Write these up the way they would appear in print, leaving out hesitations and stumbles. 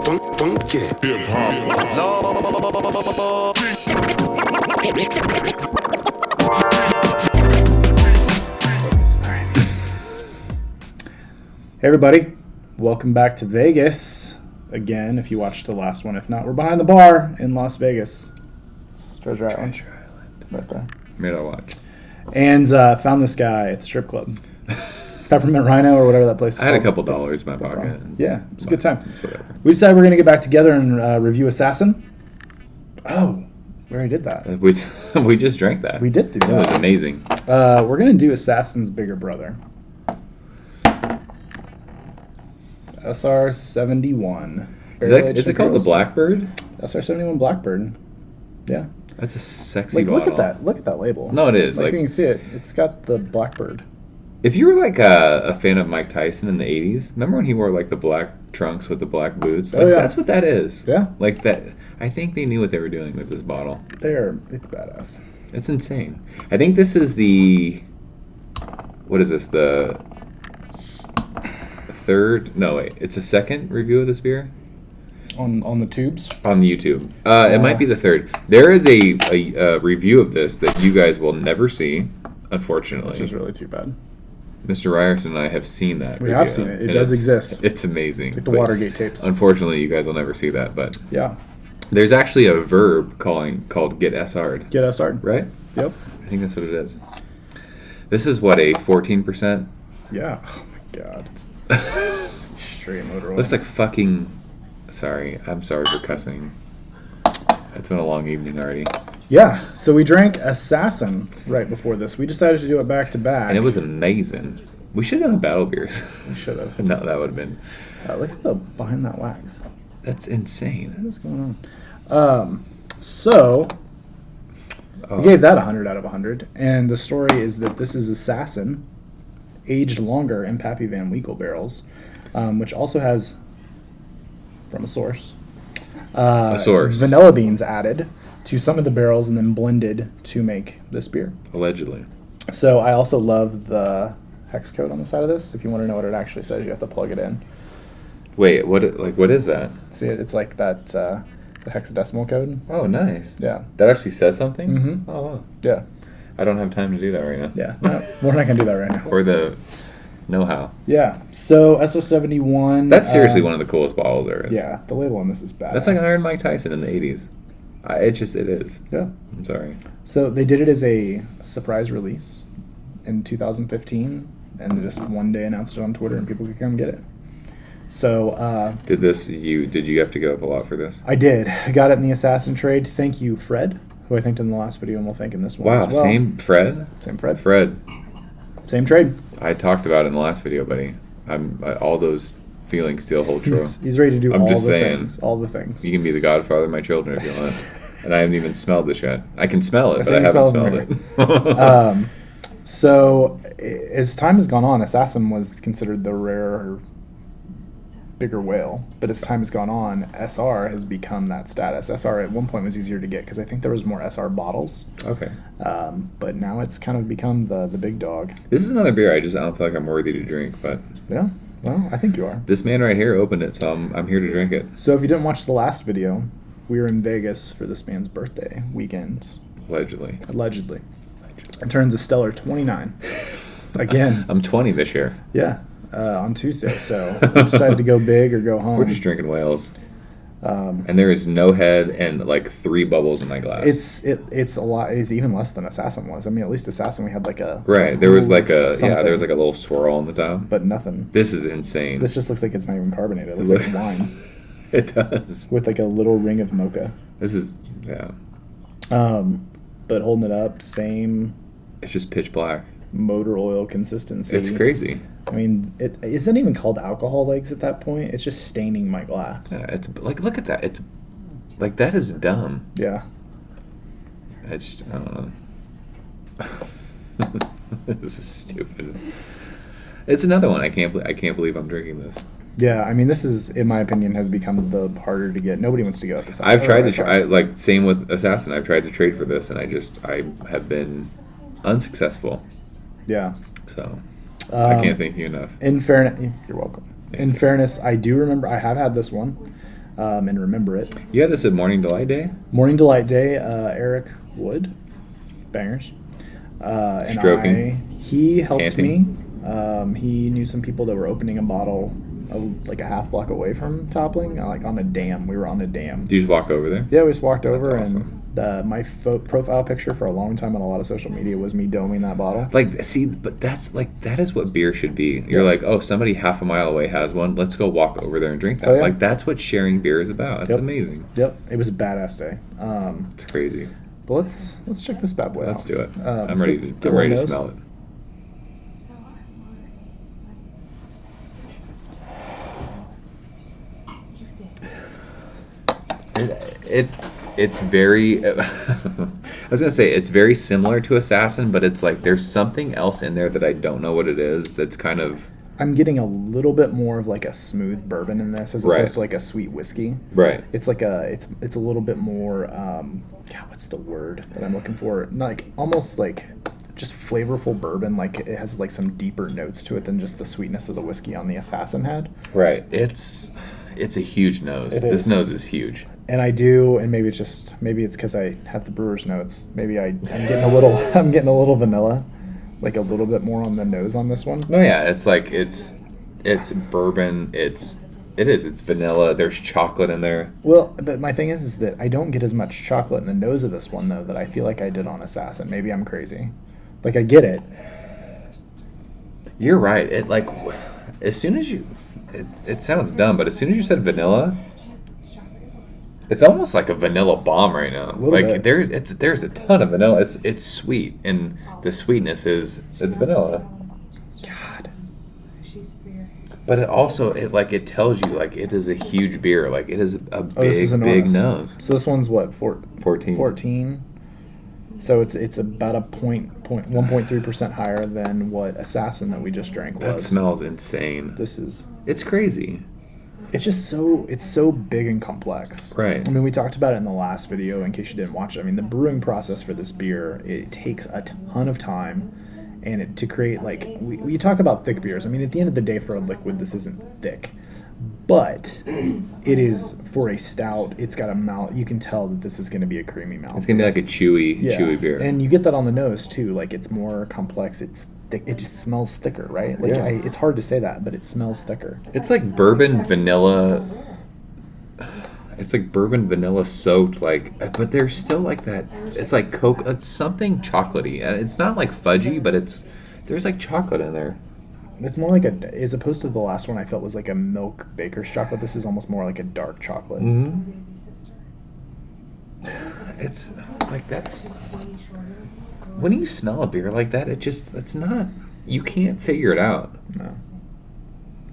Funky. Hip hop. Hey everybody, welcome back to Vegas again. If you watched the last one, if not, we're behind the bar in Las Vegas. It's Treasure Island, right there. Made I watch. And found this guy at the strip club, Peppermint Rhino or whatever that place is I had a called. couple dollars in my pocket. Yeah, it's a good time. It's whatever. We decided we're gonna get back together and review Assassin. Oh, we already did that. We just drank that. We did do that. It was amazing. We're gonna do Assassin's bigger brother. SR-71. Is it called the Blackbird? SR-71 Blackbird. Yeah. That's a sexy bottle. Look at that. Look at that label. No, it is. Like you can see it. It's got the Blackbird. If you were like a fan of Mike Tyson in the 80s, remember when he wore like the black trunks with the black boots? Like, yeah. That's what that is. Yeah. Like that. I think they knew what they were doing with this bottle. It's badass. It's insane. I think this is the... What is this? The third? No, wait. It's a second review of this beer? On the tubes? On the YouTube. It might be the third. There is a review of this that you guys will never see, unfortunately. Which is really too bad. Mr. Ryerson and I have seen that We review, have seen it. It does exist. It's amazing. Like the But Watergate tapes. Unfortunately, you guys will never see that. But Yeah. there's actually a verb called get SR'd. Get SR'd. Right? Yep. I think that's what it is. This is what, a 14%? Yeah. Oh my god. Straight motor oil. Looks like fucking... Sorry. I'm sorry for cussing. It's been a long evening already. Yeah, so we drank Assassin right before this. We decided to do it back to back. And it was amazing. We should have done a battle beers. We should have. No, that would have been... Look at the behind that wax. That's insane. What is going on? So we gave that 100 out of 100, and the story is that this is Assassin, aged longer in Pappy Van Winkle barrels, which also has, from a source, vanilla beans added to some of the barrels and then blended to make this beer. Allegedly. So I also love the hex code on the side of this. If you want to know what it actually says, you have to plug it in. Wait, what is that? See, it's like that the hexadecimal code. Oh, nice. Yeah. That actually says something? Mm-hmm. Oh, wow. Yeah. I don't have time to do that right now. Yeah. No, we're not gonna do that right now. Or the know-how. Yeah. So SR-71. That's seriously one of the coolest bottles there is. Yeah. The label on this is badass. That's like Iron Mike Tyson in the 80s. It is. Yeah. I'm sorry. So they did it as a surprise release in 2015, and they just one day announced it on Twitter, and people could come get it. So Did you have to give up a lot for this? I did. I got it in the Assassin trade. Thank you, Fred, who I thanked in the last video, and we'll thank in this one Wow, as well. same Fred? Same Fred. Fred. Same trade. I talked about it in the last video, buddy. All those feelings still hold true. He's ready to do I'm all just the saying. things. All the things. You can be the godfather of my children if you want. And I haven't even smelled this yet. I can smell it, I but I see you haven't smell smelled it. So as time has gone on, Assassin was considered the rarer, bigger whale. But as time has gone on, SR has become that status. SR at one point was easier to get because I think there was more SR bottles. Okay. But now it's kind of become the big dog. This is another beer I don't feel like I'm worthy to drink, but Yeah. Well, I think you are. this man right here opened it, so I'm here to drink it. So if you didn't watch the last video, we were in Vegas for this man's birthday weekend. Allegedly. It turns a stellar 29. Again. I'm 20 this year. Yeah. On Tuesday. So we decided to go big or go home. We're just drinking whales. And there is no head and like 3 bubbles in my glass. It's a lot. It's even less than Assassin was. I mean, at least Assassin we had like a right. There was like there was something, like a little swirl on the top. but nothing. This is insane. This just looks like it's not even carbonated. It looks like wine It does. with like a little ring of mocha. This is But holding it up, same It's just pitch black. motor oil consistency. It's crazy. I mean, it isn't even called alcohol legs at that point. It's just staining my glass. Yeah, it's like look at that. It's like that is dumb. Yeah. It's I don't know. This is stupid. It's another one. I can't believe I'm drinking this. Yeah, I mean, this is, in my opinion, has become the harder to get. Nobody wants to go with Assassin. I've tried to same with Assassin. I've tried to trade for this, and I have been unsuccessful. Yeah. So I can't thank you enough. In fairness, you're welcome. In fairness, I do remember I have had this one. and remember it. You had this at Morning Delight Day? Morning Delight Day, Eric Wood, bangers. And Stroking. He helped Panting. me. He knew some people that were opening a bottle like a half block away from Toppling, like on a dam. We were on a dam. Did you just walk over there? Yeah, we just walked over, That's awesome. and my profile picture for a long time on a lot of social media was me doming that bottle. Like, see, but that is what beer should be. You're like, oh, somebody half a mile away has one. Let's go walk over there and drink that. Oh, yeah. Like, that's what sharing beer is about. It's amazing. Yep, it was a badass day. It's crazy. But let's check this bad boy out. Let's do it. I'm I'm ready to smell it. It's very I was gonna say it's very similar to Assassin, but it's like there's something else in there that I don't know what it is. That's kind of I'm getting a little bit more of like a smooth bourbon in this as opposed to like a sweet whiskey. Right. It's like it's a little bit more what's the word that I'm looking for? Like almost like just flavorful bourbon. Like it has like some deeper notes to it than just the sweetness of the whiskey on the Assassin had. Right. It's a huge nose. This nose is huge. And I do, and maybe it's because I have the brewer's notes. Maybe I'm getting a little vanilla, like a little bit more on the nose on this one. No, yeah, it's like it's bourbon. It's vanilla. There's chocolate in there. Well, but my thing is that I don't get as much chocolate in the nose of this one though that I feel like I did on Assassin. Maybe I'm crazy. Like I get it. You're right. It like as soon as you, it sounds dumb, but as soon as you said vanilla. It's almost like a vanilla bomb right now. Like there's a ton of vanilla. It's sweet, and the sweetness it's vanilla. God. But it tells you like it is a huge beer. Like it is a big nose. So this one's what 14. 14. So it's about a 1.3% higher than what Assassin that we just drank was. That smells insane. It's crazy. It's just so big and complex. Right. I mean, we talked about it in the last video in case you didn't watch it. I mean, the brewing process for this beer, it takes a ton of time, and to create, like, we talk about thick beers. I mean, at the end of the day, for a liquid, this isn't thick. But it is, for a stout, it's got a mouth. You can tell that this is going to be a creamy mouth. It's going to be like a chewy beer. And you get that on the nose, too. Like, it's more complex. It's thick. It just smells thicker, right? Like, it's hard to say that, but it smells thicker. It's like bourbon vanilla. It's like bourbon vanilla soaked, like, but there's still like that. It's like Coke. It's something chocolatey. It's not like fudgy, but there's like chocolate in there. It's more like as opposed to the last one I felt was like a milk baker's chocolate. This is almost more like a dark chocolate. Mm-hmm. It's like when you smell a beer like that, it's not. You can't figure it out. No.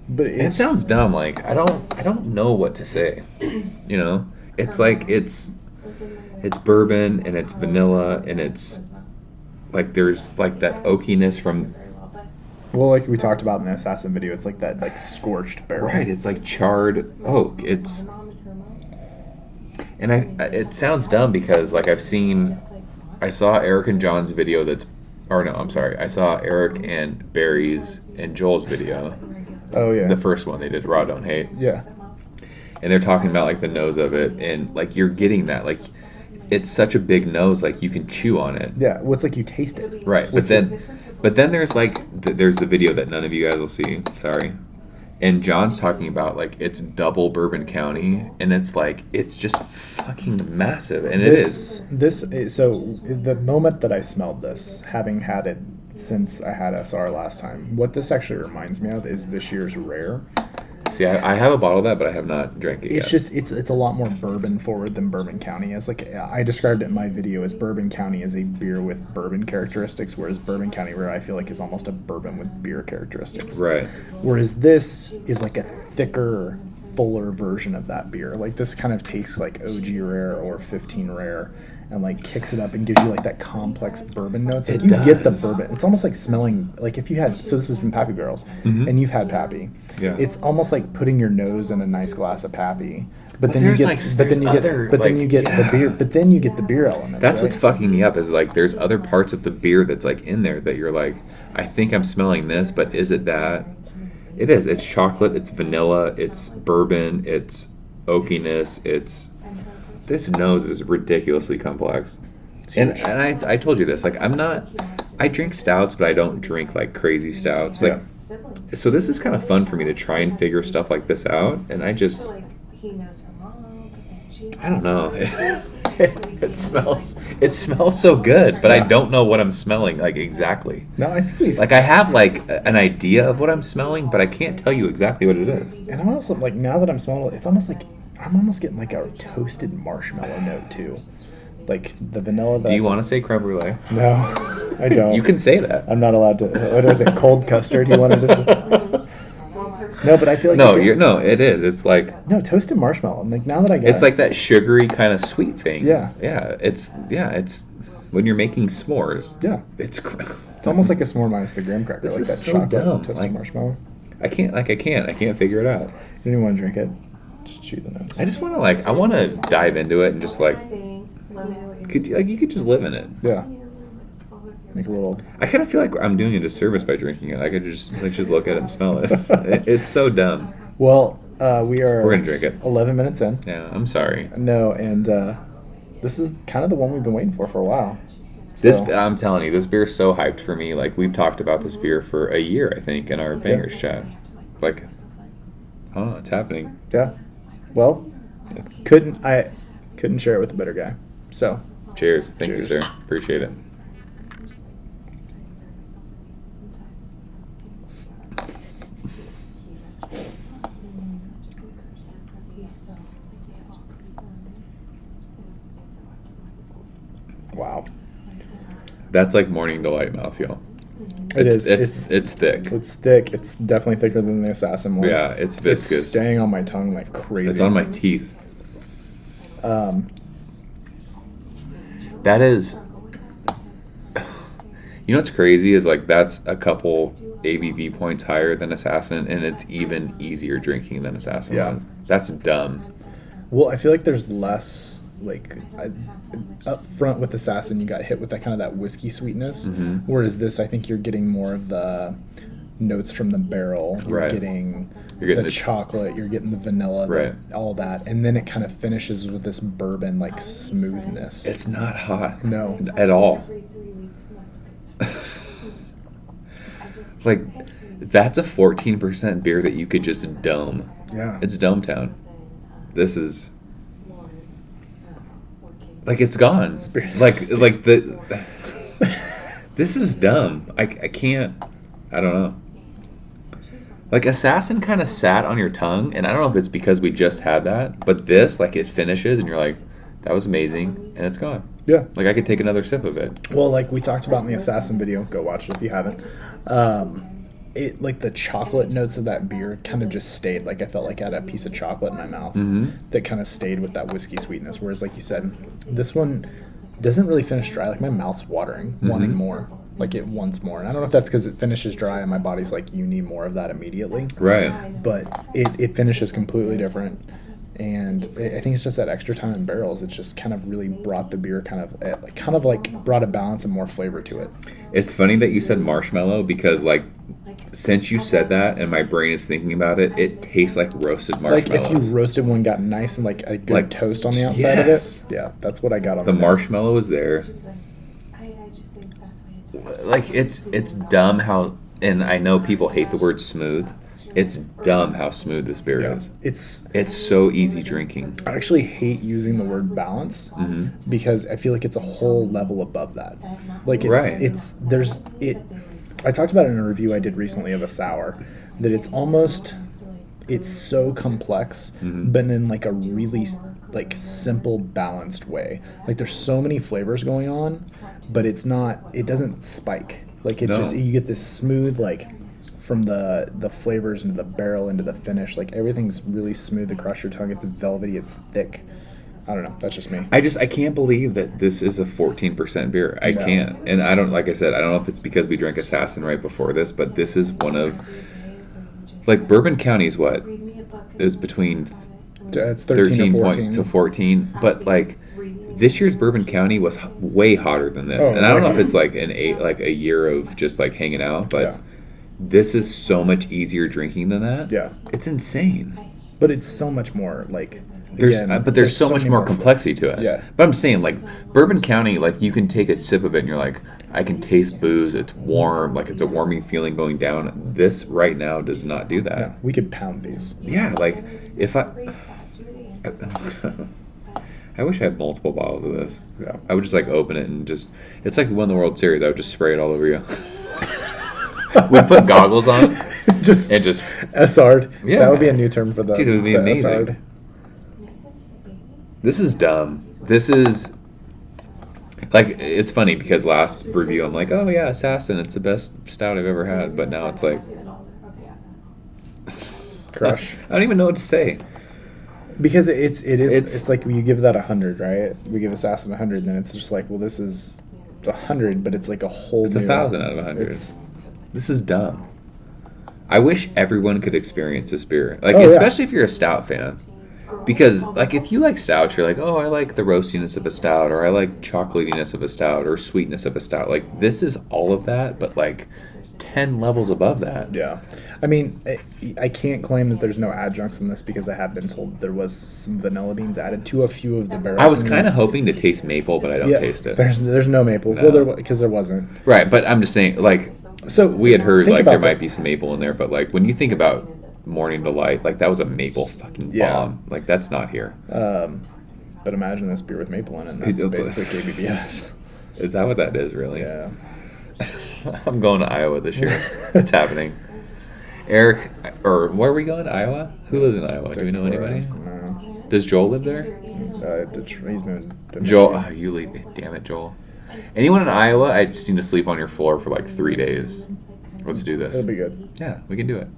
But it sounds dumb. Like I don't know what to say. You know, it's like it's bourbon and it's vanilla and it's like there's like that oakiness from. Well, like we talked about in the Assassin video, it's like that like scorched barrel. Right, it's like charred oak. It sounds dumb because like I saw Eric and John's video I saw Eric and Barry's and Joel's video. Oh yeah. The first one they did, Raw Don't Hate. Yeah. And they're talking about like the nose of it and like you're getting that like it's such a big nose like you can chew on it. Yeah, well it's like you taste it. Right, but then there's like there's the video that none of you guys will see. Sorry. And John's talking about like it's double Bourbon County and it's like it's just fucking massive and it is. So the moment that I smelled this, having had it since I had SR last time, what this actually reminds me of is this year's Rare. See, I have a bottle of that, but I have not drank it yet. It's just it's a lot more bourbon forward than Bourbon County is. Like I described it in my video as Bourbon County is a beer with bourbon characteristics, whereas Bourbon County Rare I feel like is almost a bourbon with beer characteristics. Right. Whereas this is like a thicker, fuller version of that beer. Like this kind of tastes like OG Rare or 15 Rare. And like kicks it up and gives you like that complex bourbon notes. Like get the bourbon. It's almost like smelling like if you had. So this is from Pappy Barrels, and you've had Pappy. Yeah. It's almost like putting your nose in a nice glass of Pappy, but then you get the beer element. That's what's fucking me up is like there's other parts of the beer that's like in there that you're like I think I'm smelling this, but is it that? It is. It's chocolate. It's vanilla. It's bourbon. It's oakiness. This nose is ridiculously complex. And I told you this, like I drink stouts, but I don't drink like crazy stouts. Like, so this is kind of fun for me to try and figure stuff like this out. And I don't know. It smells so good, but I don't know what I'm smelling like exactly. No, I think like I have like an idea of what I'm smelling, but I can't tell you exactly what it is. And I'm also like, now that I'm smelling it, it's almost like I'm almost getting like a toasted marshmallow note too. Like the vanilla. Do you want to say creme brulee? No, I don't. You can say that. I'm not allowed to. What is it? Cold custard? You wanted to say? No, but I feel like no, it is. It's like toasted marshmallow. I'm like, now that I get it's like that sugary kind of sweet thing. Yeah. It's when you're making s'mores. Yeah. It's almost like a s'more minus the graham cracker. This like is that so chocolate dumb. toasted Like, marshmallow. I can't figure it out. You don't want to drink it? Just chew the nose. I just want to I want to dive into it and just like you could just live in it. Yeah. Make a little. I kind of feel like I'm doing a disservice by drinking it. I could just look at it and smell it. It's so dumb. Well, we're gonna drink it. 11 minutes in. Yeah, I'm sorry. No, and this is kind of the one we've been waiting for a while. I'm telling you, this beer's so hyped for me. Like we've talked about this beer for a year, I think, in our bangers chat. Like, I don't know, it's happening. Yeah. Well, couldn't share it with a better guy. So. Cheers. Thank you, sir. Appreciate it. Wow. That's like Morning Delight mouthfeel. It's thick. It's thick. It's definitely thicker than the Assassin was. Yeah, it's viscous. It's staying on my tongue like crazy. It's on my teeth. That is... You know what's crazy is like that's a couple ABV points higher than Assassin, and it's even easier drinking than Assassin was. That's dumb. Well, I feel like there's less... like up front with Assassin, you got hit with that kind of that whiskey sweetness, whereas this, I think you're getting more of the notes from the barrel. You're getting the chocolate, you're getting the vanilla, all that, and then it kind of finishes with this bourbon like smoothness. It's not hot, no, at all. Like that's a 14% beer that you could just dome. Yeah, it's Dome Town. This is. Like it's gone. Like the. This is dumb. I can't. I don't know. Like Assassin kind of sat on your tongue, and I don't know if it's because we just had that, but this like it finishes, and you're like, that was amazing, and it's gone. Yeah. Like I could take another sip of it. Well, like we talked about in the Assassin video, go watch it if you haven't. It like the chocolate notes of that beer kind of just stayed. Like I felt like I had a piece of chocolate in my mouth that kind of stayed with that whiskey sweetness. Whereas, like you said, this one doesn't really finish dry. Like my mouth's watering, wanting more. Like it wants more. And I don't know if that's because it finishes dry and my body's like, you need more of that immediately. Right. But it finishes completely different. And I think it's just that extra time in barrels. It's just kind of really brought the beer kind of like brought a balance and more flavor to it. It's funny that you said marshmallow because like since you said that and my brain is thinking about it, it tastes like roasted marshmallows. Like if you roasted one, got nice and like a good toast on the outside of it. Yeah, that's what I got on the marshmallow is there. Like it's dumb how, and I know people hate the word smooth. It's dumb how smooth this beer is. It's so easy drinking. I actually hate using the word balance because I feel like it's a whole level above that. Like I talked about it in a review I did recently of a sour, that it's so complex, but in like a really like simple, balanced way. Like there's so many flavors going on, but it doesn't spike. Like you get this smooth like from the flavors into the barrel into the finish. Like everything's really smooth across your tongue. It's velvety, it's thick. I don't know. That's just me. I can't believe that this is a 14% beer. I can't. And I don't, like I said, I don't know if it's because we drank Assassin right before this, but this is one of, like Bourbon County is what? Is between it's 13 to 14. But like this year's Bourbon County was way hotter than this. And I don't know if it's like a year of just like hanging out, but this is so much easier drinking than that. Yeah. It's insane. But it's so much more like There's so much more complexity to it. Yeah. But I'm saying, like, Bourbon County, like, you can take a sip of it and you're like, I can taste booze. It's warm. Like, it's a warming feeling going down. This right now does not do that. Yeah, we could pound these. Yeah, like, if I wish I had multiple bottles of this. Yeah. I would just, like, open it and just, it's like we won the World Series. I would just spray it all over you. We'd put goggles on just SR'd. Yeah. That would be a new term for the Dude, it would be amazing. SR'd. This is dumb. This is, like, it's funny because last review I'm like, oh yeah, Assassin, it's the best stout I've ever had. But now it's like, crush. I don't even know what to say. Because it's like you give that 100, right? We give Assassin 100, and then it's just like, well, this is 100, but it's like a whole. It's 1,000 out of 100. This is dumb. I wish everyone could experience this beer, like especially if you're a stout fan, because like if you like stouts, you're like, oh, I like the roastiness of a stout, or I like chocolatiness of a stout, or sweetness of a stout. Like this is all of that, but like 10 levels above that. Yeah. I mean, I can't claim that there's no adjuncts in this because I have been told there was some vanilla beans added to a few of the barrels. I was kind of hoping to taste maple, but I don't taste it. There's no maple. No. Well, because there wasn't. Right, but I'm just saying, like, so we had heard like there might be some maple in there, but like when you think about Morning Delight, like that was a maple fucking bomb. Like that's not here. But imagine this beer with maple in it. And that's basically KBBS. Is that what that is, really? Yeah. I'm going to Iowa this year. It's happening. Eric, or where are we going? Iowa? Who lives in Iowa? Do we know anybody? No. Does Joel live there? He's moved to Joel, you leave. Damn it, Joel. Anyone in Iowa, I just need to sleep on your floor for like 3 days. Let's do this. That'll be good. Yeah, we can do it.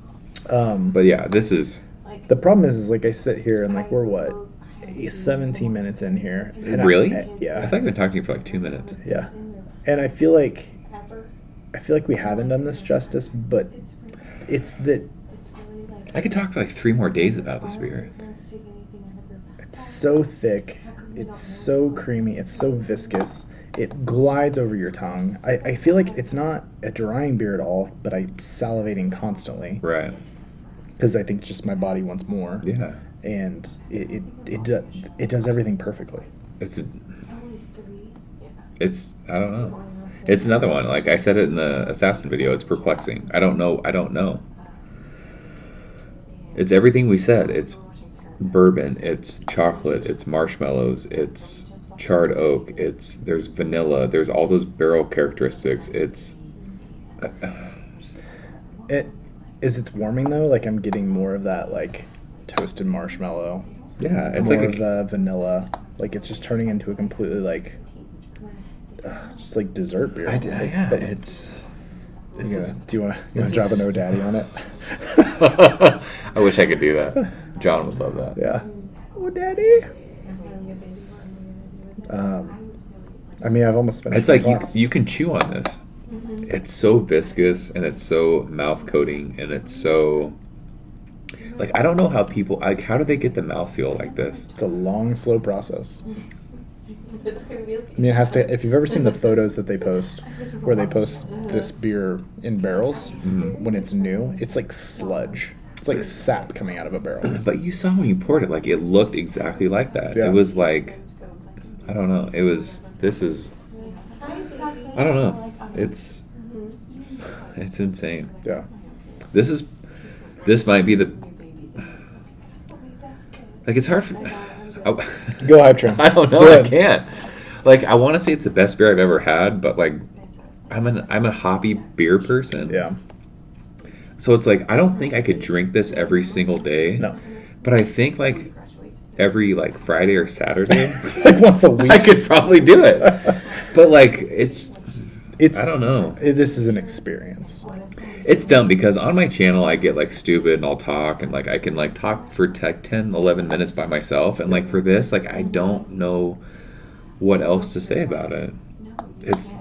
But yeah, this is... The problem is like I sit here and like we're what? 17 minutes in here. And really? Yeah. I thought I've been talking to you for like 2 minutes. Yeah. And I feel like we haven't done this justice, but it's that I could talk for like 3 more days about this beer. It's so thick, it's so creamy, it's so viscous, it glides over your tongue. I feel like it's not a drying beer at all, but I'm salivating constantly. Right. Because I think just my body wants more. Yeah. And it does everything perfectly. It's I don't know. It's another one. Like I said it in the Assassin video, it's perplexing. I don't know. It's everything we said. It's bourbon, it's chocolate, it's marshmallows, it's charred oak, there's vanilla, there's all those barrel characteristics. It's warming though. Like I'm getting more of that like toasted marshmallow. Yeah, it's more like of the vanilla. Like it's just turning into a completely like just like dessert beer. Yeah, do you want to drop an "Oh Daddy" on it? I wish I could do that. John would love that. Yeah. "Oh Daddy." I mean, I've almost finished. It's like you can chew on this. It's so viscous and it's so mouth coating and it's so like I don't know how people like how do they get the mouthfeel like this? It's a long, slow process. I mean, it has to. If you've ever seen the photos that they post, where they post this beer in barrels when it's new, it's like sludge. It's like sap coming out of a barrel. But you saw when you poured it, like it looked exactly like that. Yeah. It was like, I don't know. I don't know. It's insane. Yeah. This might be the. Like it's hard for. Go hype train. I don't know. I can't. Like I want to say it's the best beer I've ever had, but like I'm a hoppy beer person. Yeah. So it's like I don't think I could drink this every single day. No. But I think like every like Friday or Saturday, like once a week, I could probably do it. But like it's I don't know. This is an experience. It's dumb because on my channel I get like stupid and I'll talk and like I can like talk for 10, 11 minutes by myself and like for this like I don't know what else to say about it. It's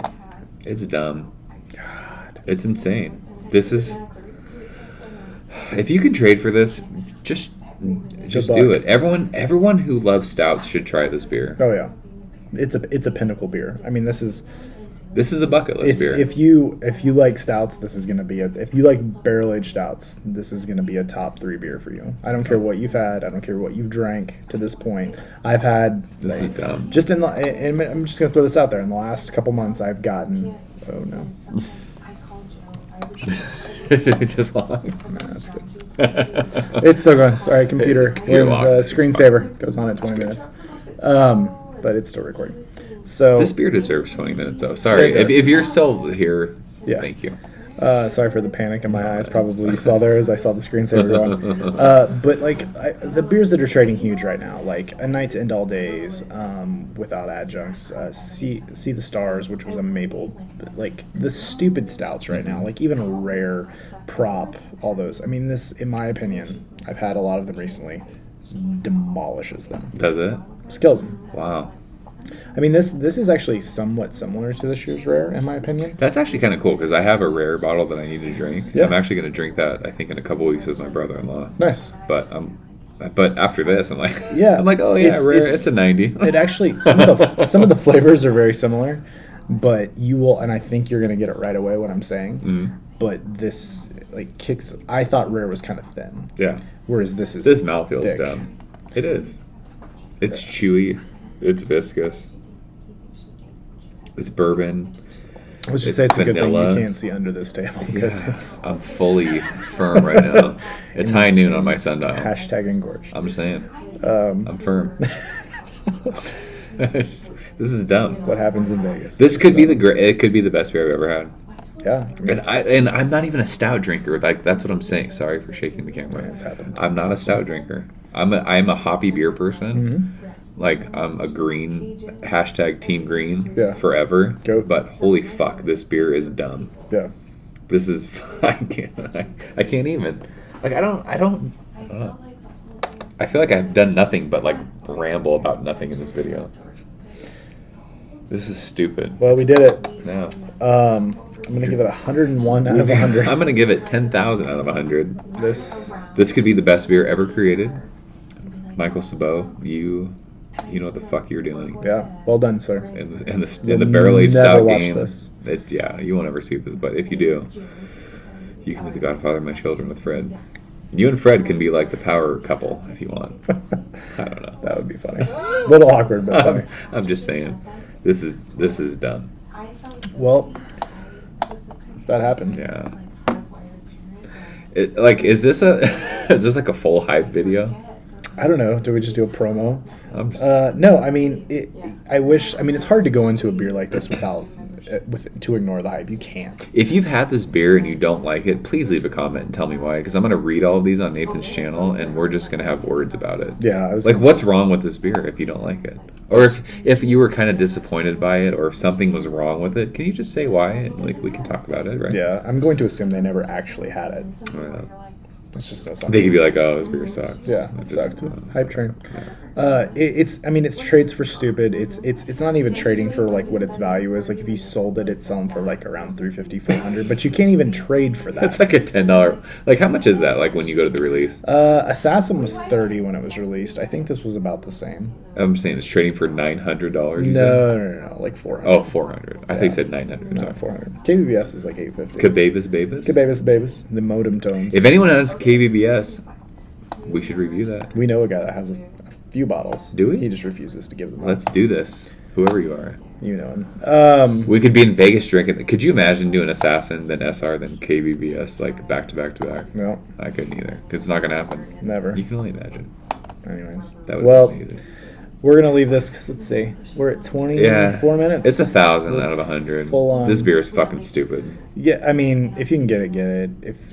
dumb. God. It's insane. This is if you can trade for this, just do it. Everyone who loves stouts should try this beer. Oh yeah. It's a pinnacle beer. I mean, this is This is a bucket list beer. If you like stouts, this is gonna be if you like barrel aged stouts, this is gonna be a top 3 beer for you. I don't care what you've had. I don't care what you've drank to this point. I've had. This is dumb. Just and I'm just gonna throw this out there. In the last couple months, I've gotten. Oh no. Is it just long? No, that's good. It's still going. Sorry, computer. Screensaver goes on at 20 minutes. But it's still recording. So this beer deserves 20 minutes, though. Sorry, if you're still here, thank you. Sorry for the panic in my eyes. Probably you saw there as I saw the screensaver going. But like the beers that are trading huge right now, like A Night's End All Days, without adjuncts, See the Stars, which was a maple, like the stupid stouts right now, like even a Rare, Prop, all those. I mean, this, in my opinion, I've had a lot of them recently, demolishes them. Does it? Just kills them. Wow. I mean, this is actually somewhat similar to this year's Rare, in my opinion. That's actually kind of cool, because I have a Rare bottle that I need to drink. Yeah. I'm actually going to drink that, I think, in a couple weeks with my brother-in-law. Nice. But after this, I'm like, oh yeah, Rare, it's a 90. It actually, some of the flavors are very similar, but you will, and I think you're going to get it right away what I'm saying. Mm. But this like kicks. I thought Rare was kind of thin. Yeah. Whereas this mouthfeel thick. is dumb. It is. It's chewy. It's viscous. It's bourbon. Let's just say it's vanilla. A good thing you can't see under this table because I'm fully firm right now. It's high noon on my sundial. Hashtag engorged. I'm just saying. I'm firm. This is dumb. What happens in Vegas? This could be it could be the best beer I've ever had. Yeah. And I'm not even a stout drinker. Like, that's what I'm saying. Sorry for shaking the camera. It's happened. I'm not a stout drinker. I'm a hoppy beer person. Mm-hmm. Like, I'm a green, hashtag team green forever. Go. But holy fuck, this beer is dumb. Yeah. This is, I can't even. Like, I don't know. I feel like I've done nothing but, like, ramble about nothing in this video. This is stupid. Well, we did it. No. I'm going to give it 101 out of 100. I'm going to give it 10,000 out of 100. This could be the best beer ever created. Michael Sabot, you know what the fuck you're doing. Yeah, well done, sir. In the barrel-aged stout game. This. You won't ever see this, but if you do, you can be the godfather of my children with Fred. You and Fred can be like the power couple if you want. I don't know. That would be funny. A little awkward, but funny. I'm just saying, this is dumb. Well, that happened. Yeah. Is this like a full hype video? I don't know. Do we just do a promo? No, I mean, it's hard to go into a beer like this to ignore the hype. You can't. If you've had this beer and you don't like it, please leave a comment and tell me why. Because I'm going to read all of these on Nathan's channel, and we're just going to have words about it. Yeah. What's wrong with this beer if you don't like it? Or if you were kind of disappointed by it, or if something was wrong with it, can you just say why? And, we can talk about it, right? Yeah, I'm going to assume they never actually had it. Yeah. It's just no something. They could be like, oh, this beer sucks. Yeah, it sucked. Hype train. Yeah. It's trades for stupid. It's not even trading for like what its value is. Like if you sold it, it's selling for like around $350, $400. But you can't even trade for that. It's like a $10. Like how much is that? Like when you go to the release? Assassin was $30 when it was released. I think this was about the same. I'm saying it's trading for $900. No, like $400. Oh, $400. I think you said $900. No, $400. KBBS is like $850. Cababas Babas. The modem tones. If anyone has KBBS, we should review that. We know a guy that has a few bottles. Do we? He just refuses to give them. Let's do this. Whoever you are. You know him. We could be in Vegas drinking. Could you imagine doing Assassin, then SR, then KBBS, like back to back to back? No. I couldn't either. Because it's not going to happen. Never. You can only imagine. Anyways. That would be amazing. We're going to leave this because, let's see, we're at 24 minutes. It's 1,000 out of 100. Full on. This beer is fucking stupid. Yeah, I mean, if you can get it, get it.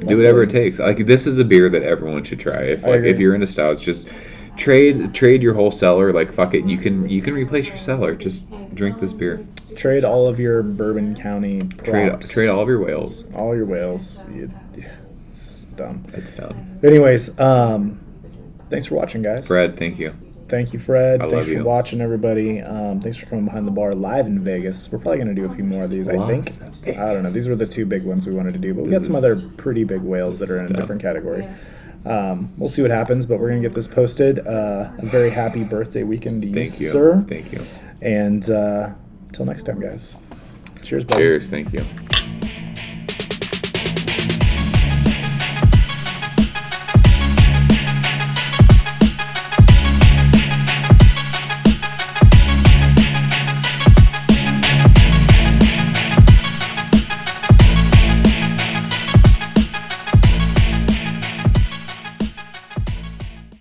Do whatever it takes. Like, this is a beer that everyone should try. If you're into stouts, just trade your whole cellar. Like, fuck it, you can replace your cellar. Just drink this beer. Trade all of your Bourbon County props. Trade all of your whales. All your whales. It's dumb. It's dumb. Anyways, thanks for watching, guys. Fred, thank you. Thank you, Fred. Thanks for watching, everybody. Thanks for coming behind the bar live in Vegas. We're probably going to do a few more of these, I think. I don't know. These were the two big ones we wanted to do, but we got some other pretty big whales that are in a different category. We'll see what happens, but we're going to get this posted. A very happy birthday weekend to you, sir. Thank you. And until next time, guys. Cheers, buddy. Cheers. Thank you.